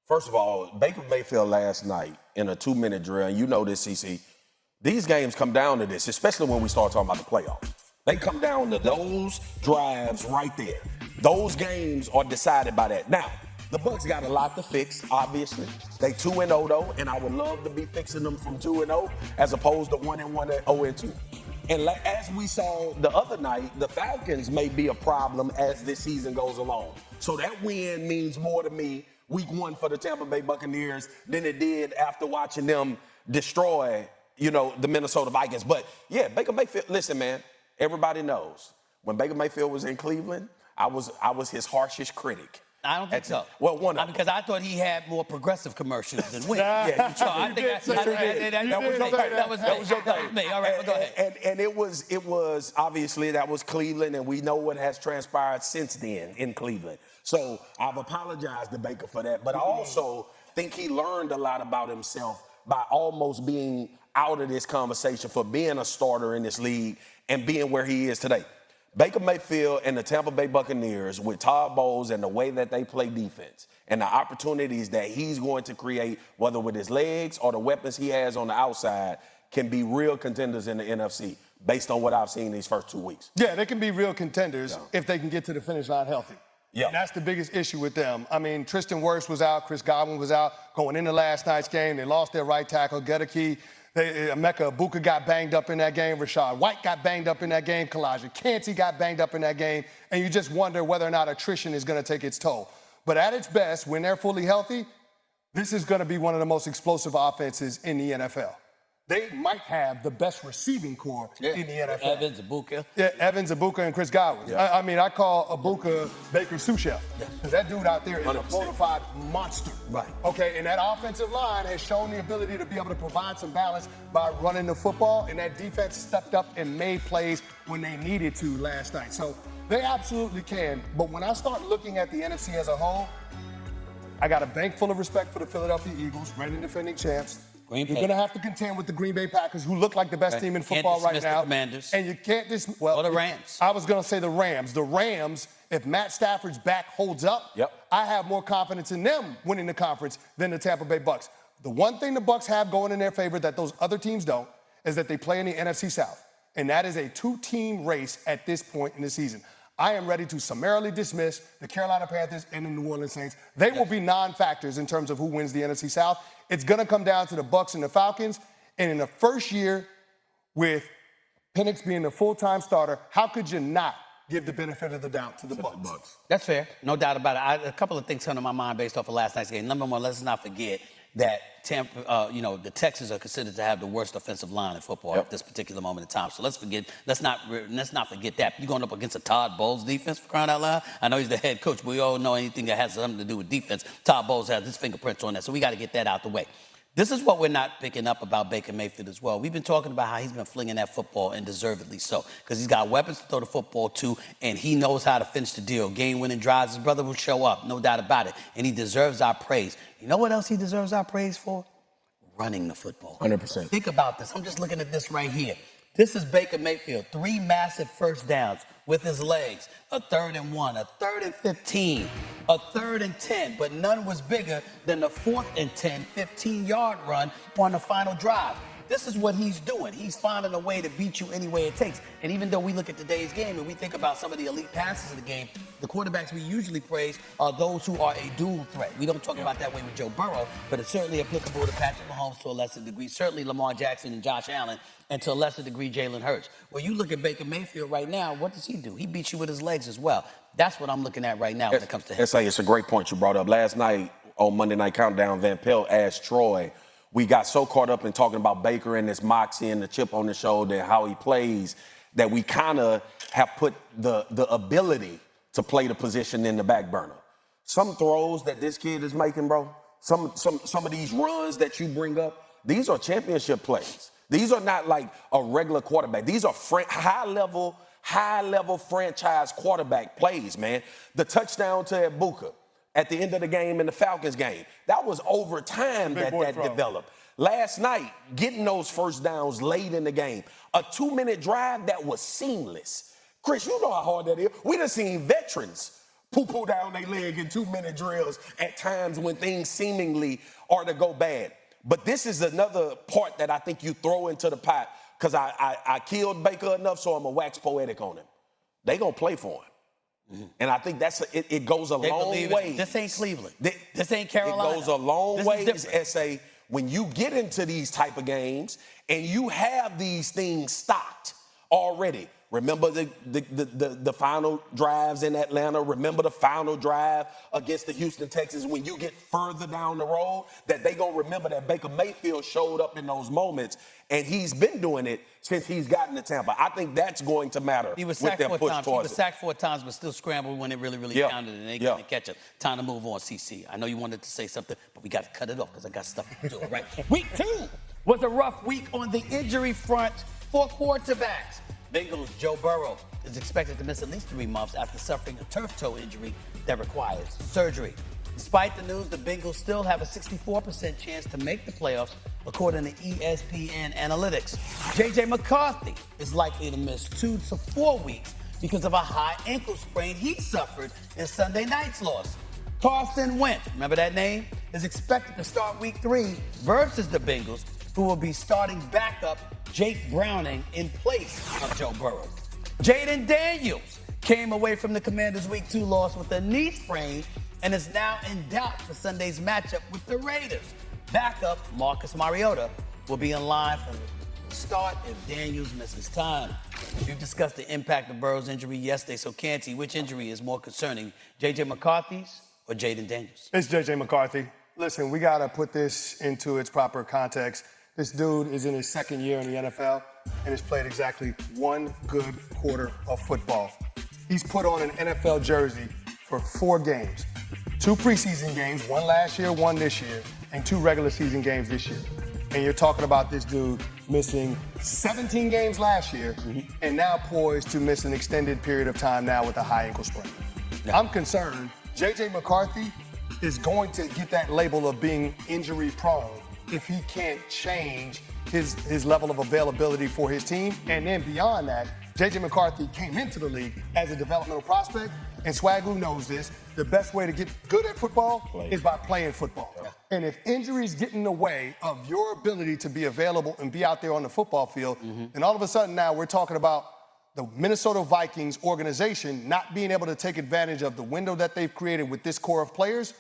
First of all, Baker Mayfield last night in a 2-minute drill, and you know this, CC, these games come down to this, especially when we start talking about the playoffs. They come down to those drives right there. Those games are decided by that. Now, the Bucs got a lot to fix, obviously. They 2-0 though, and I would love to be fixing them from 2-0 as opposed to 1-1 and 0-2. And as we saw the other night, the Falcons may be a problem as this season goes along. So that win means more to me week 1 for the Tampa Bay Buccaneers than it did after watching them destroy, the Minnesota Vikings. But yeah, Baker Mayfield, listen, man, everybody knows when Baker Mayfield was in Cleveland, I was his harshest critic. I don't think so. Well, one of them. Because I thought he had more progressive commercials than win. Yeah, so I think that was your thing. All right, go ahead. And it was obviously that was Cleveland, and we know what has transpired since then in Cleveland. So I've apologized to Baker for that, but I also think he learned a lot about himself by almost being out of this conversation for being a starter in this league and being where he is today. Baker Mayfield and the Tampa Bay Buccaneers with Todd Bowles and the way that they play defense and the opportunities that he's going to create, whether with his legs or the weapons he has on the outside, can be real contenders in the NFC based on what I've seen these first 2 weeks. Yeah, they can be real contenders if they can get to the finish line healthy. Yeah. And that's the biggest issue with them. I mean, Tristan Wirfs was out, Chris Godwin was out. Going into last night's game, they lost their right tackle, Gedeke. Emeka Egbuka got banged up in that game. Rashad White got banged up in that game. Kalijah Kancey got banged up in that game. And you just wonder whether or not attrition is going to take its toll. But at its best, when they're fully healthy, this is going to be one of the most explosive offenses in the NFL. They might have the best receiving core in the NFL. Evans, Egbuka. Yeah, Evans, Egbuka, and Chris Godwin. Yeah. I call Egbuka Baker's sous chef. Because that dude out there is 100%. a bona fide monster. Right. Okay, and that offensive line has shown the ability to be able to provide some balance by running the football, and that defense stepped up and made plays when they needed to last night. So they absolutely can. But when I start looking at the NFC as a whole, I got a bank full of respect for the Philadelphia Eagles, reigning defending champs. You're going to have to contend with the Green Bay Packers, who look like the best team in football right now. The Commanders. And you can't or the Rams. I was going to say the Rams. The Rams, if Matt Stafford's back holds up, I have more confidence in them winning the conference than the Tampa Bay Bucks. The one thing the Bucks have going in their favor that those other teams don't is that they play in the NFC South. And that is a 2-team race at this point in the season. I am ready to summarily dismiss the Carolina Panthers and the New Orleans Saints. They will be non-factors in terms of who wins the NFC South. It's going to come down to the Bucs and the Falcons. And in the first year, with Penix being the full-time starter, how could you not give the benefit of the doubt to the Bucs? That's fair. No doubt about it. A couple of things come to my mind based off of last night's game. Number one, let's not forget that Tampa, the Texans are considered to have the worst offensive line in football at this particular moment in time. So let's not forget that. You're going up against a Todd Bowles defense, for crying out loud. I know he's the head coach, but we all know anything that has something to do with defense, Todd Bowles has his fingerprints on that. So we got to get that out the way. This is what we're not picking up about Baker Mayfield as well. We've been talking about how he's been flinging that football, and deservedly so, because he's got weapons to throw the football to, and he knows how to finish the deal. Game-winning drives, his brother will show up, no doubt about it, and he deserves our praise. You know what else he deserves our praise for? Running the football. 100%. Think about this. I'm just looking at this right here. This is Baker Mayfield, 3 massive first downs with his legs, a 3rd and 1, a 3rd and 15, a 3rd and 10, but none was bigger than the 4th and 10, 15-yard run on the final drive. This is what he's doing. He's finding a way to beat you any way it takes. And even though we look at today's game and we think about some of the elite passes of the game, the quarterbacks we usually praise are those who are a dual threat. We don't talk about that way with Joe Burrow, but it's certainly applicable to Patrick Mahomes to a lesser degree, certainly Lamar Jackson and Josh Allen, and to a lesser degree, Jalen Hurts. When you look at Baker Mayfield right now, what does he do? He beats you with his legs as well. That's what I'm looking at right now when it comes to him. It's a great point you brought up. Last night on Monday Night Countdown, Van Pelt asked Troy, we got so caught up in talking about Baker and this moxie and the chip on the shoulder and how he plays that we kind of have put the ability to play the position in the back burner. Some throws that this kid is making, bro, some of these runs that you bring up, these are championship plays. These are not like a regular quarterback. These are high-level franchise quarterback plays, man. The touchdown to Egbuka at the end of the game in the Falcons game, that was over time that developed. Last night, getting those first downs late in the game, a 2-minute drive that was seamless. Chris, you know how hard that is. We done seen veterans poo-poo down their leg in 2-minute drills at times when things seemingly are to go bad. But this is another part that I think you throw into the pot because I killed Baker enough, so I'm a wax poetic on him. They gonna play for him. Mm-hmm. And I think it goes a long way. This ain't Cleveland. This ain't Carolina. It goes a long way, S.A., when you get into these type of games and you have these things stocked already. Remember the final drives in Atlanta. Remember the final drive against the Houston Texans when you get further down the road, that they going to remember that Baker Mayfield showed up in those moments, and he's been doing it since he's gotten to Tampa. I think that's going to matter. He was sacked 4 times. He was sacked 4 times, but still scrambled when it really counted, and they couldn't catch up. Time to move on, CC. I know you wanted to say something, but we got to cut it off because I got stuff to do, right? Week 2 was a rough week on the injury front for quarterbacks. Bengals' Joe Burrow is expected to miss at least 3 months after suffering a turf toe injury that requires surgery. Despite the news, the Bengals still have a 64% chance to make the playoffs, according to ESPN analytics. J.J. McCarthy is likely to miss 2 to 4 weeks because of a high ankle sprain he suffered in Sunday night's loss. Carson Wentz, remember that name, is expected to start week 3 versus the Bengals, who will be starting backup Jake Browning in place of Joe Burrow. Jaden Daniels came away from the Commanders' Week 2 loss with a knee sprain and is now in doubt for Sunday's matchup with the Raiders. Backup Marcus Mariota will be in line for the start if Daniels misses time. We've discussed the impact of Burrow's injury yesterday, so Canty, which injury is more concerning, J.J. McCarthy's or Jaden Daniels? It's J.J. McCarthy. Listen, we got to put this into its proper context. This dude is in his 2nd year in the NFL and has played exactly 1 good quarter of football. He's put on an NFL jersey for 4 games. 2 preseason games, 1 last year, 1 this year, and 2 regular season games this year. And you're talking about this dude missing 17 games last year and now poised to miss an extended period of time now with a high ankle sprain. Yeah. I'm concerned J.J. McCarthy is going to get that label of being injury prone if he can't change his level of availability for his team. And then beyond that, J.J. McCarthy came into the league as a developmental prospect, and Swagoo knows this. The best way to get good at football is by playing football. Yeah. And if injuries get in the way of your ability to be available and be out there on the football field, then all of a sudden now we're talking about the Minnesota Vikings organization not being able to take advantage of the window that they've created with this core of players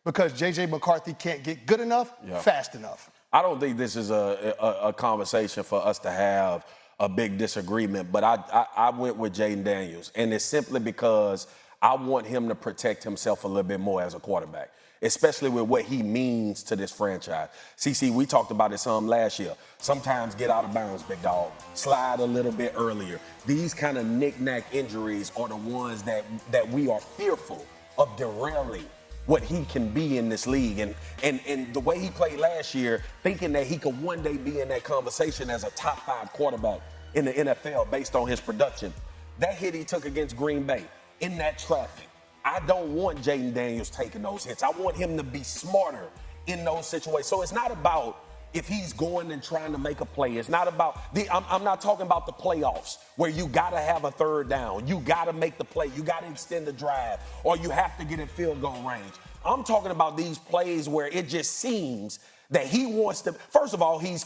because J.J. McCarthy can't get good enough, fast enough. I don't think this is a conversation for us to have a big disagreement, but I went with Jaden Daniels, and it's simply because I want him to protect himself a little bit more as a quarterback, especially with what he means to this franchise. CC, we talked about it some last year. Sometimes get out of bounds, big dog. Slide a little bit earlier. These kind of knick-knack injuries are the ones that we are fearful of derailing what he can be in this league. And the way he played last year, thinking that he could one day be in that conversation as a top 5 quarterback in the NFL based on his production. That hit he took against Green Bay in that traffic. I don't want Jaden Daniels taking those hits. I want him to be smarter in those situations. So it's not about if he's going and trying to make a play. It's not about I'm not talking about the playoffs where you got to have a 3rd down. You got to make the play. You got to extend the drive, or you have to get in field goal range. I'm talking about these plays where it just seems that he wants to. First of all, he's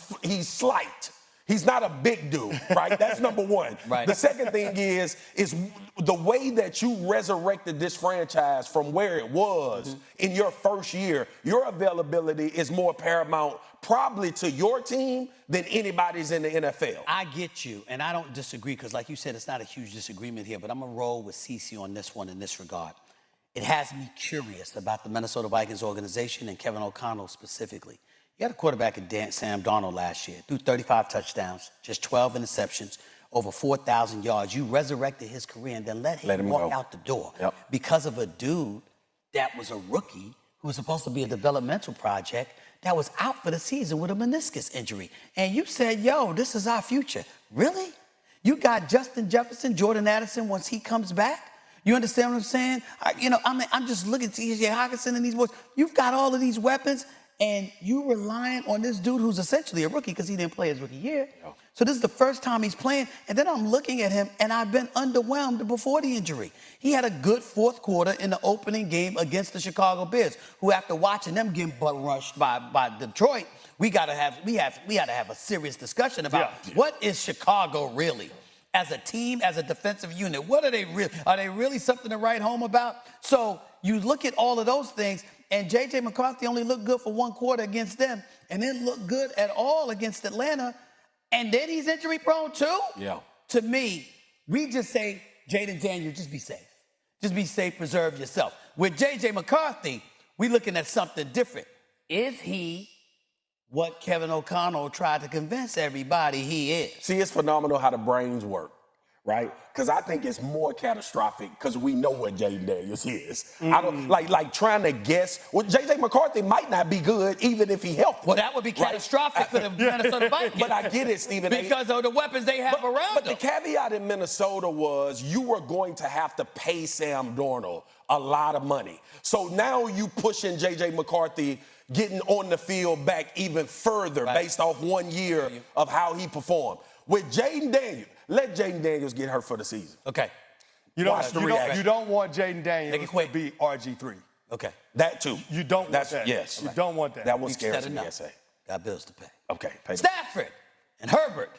slight. He's not a big dude, right? That's number one. Right. The second thing is the way that you resurrected this franchise from where it was in your first year. Your availability is more paramount probably to your team than anybody's in the NFL. I get you, and I don't disagree because, like you said, it's not a huge disagreement here, but I'm going to roll with CeCe on this one in this regard. It has me curious about the Minnesota Vikings organization and Kevin O'Connell specifically. You had a quarterback in Sam Darnold last year, threw 35 touchdowns, just 12 interceptions, over 4,000 yards. You resurrected his career and then let him walk out the door because of a dude that was a rookie who was supposed to be a developmental project that was out for the season with a meniscus injury. And you said, yo, this is our future. Really? You got Justin Jefferson, Jordan Addison once he comes back? You understand what I'm saying? I'm just looking at T.J. Hockenson and these boys. You've got all of these weapons, And you relying on this dude who's essentially a rookie because he didn't play his rookie year. So this is the first time he's playing. And then I'm looking at him, and I've been underwhelmed before the injury. He had a good fourth quarter in the opening game against the Chicago Bears, who after watching them get butt rushed by Detroit, we had to have a serious discussion about what is Chicago really? As a team, as a defensive unit, what are they really? Are they really something to write home about? So you look at all of those things, and J.J. McCarthy only looked good for one quarter against them, and didn't look good at all against Atlanta, and then he's injury prone too? Yeah. To me, we just say, Jaden Daniels, just be safe. Just be safe, preserve yourself. With J.J. McCarthy, we're looking at something different. Is he what Kevin O'Connell tried to convince everybody he is? See, it's phenomenal how the brains work, right? Because I think it's more catastrophic because we know what Jaden Daniels is. I don't like trying to guess. Well, J.J. McCarthy might not be good even if he healthy. Well, that would be catastrophic for the Minnesota Vikings. But I get it, Stephen. Because of the weapons they have around But them. the caveat in Minnesota was you were going to have to pay Sam Darnold a lot of money. So now you pushing J.J. McCarthy getting on the field back even further based off 1 year of how he performed. With Jaden Daniels, let Jaden Daniels get hurt for the season. Okay. You don't want Jaden Daniels to be RG3. Okay. That too. You don't want that. Yes. You don't want that. That one scares me, Got bills to pay. Okay. Pay Stafford and Herbert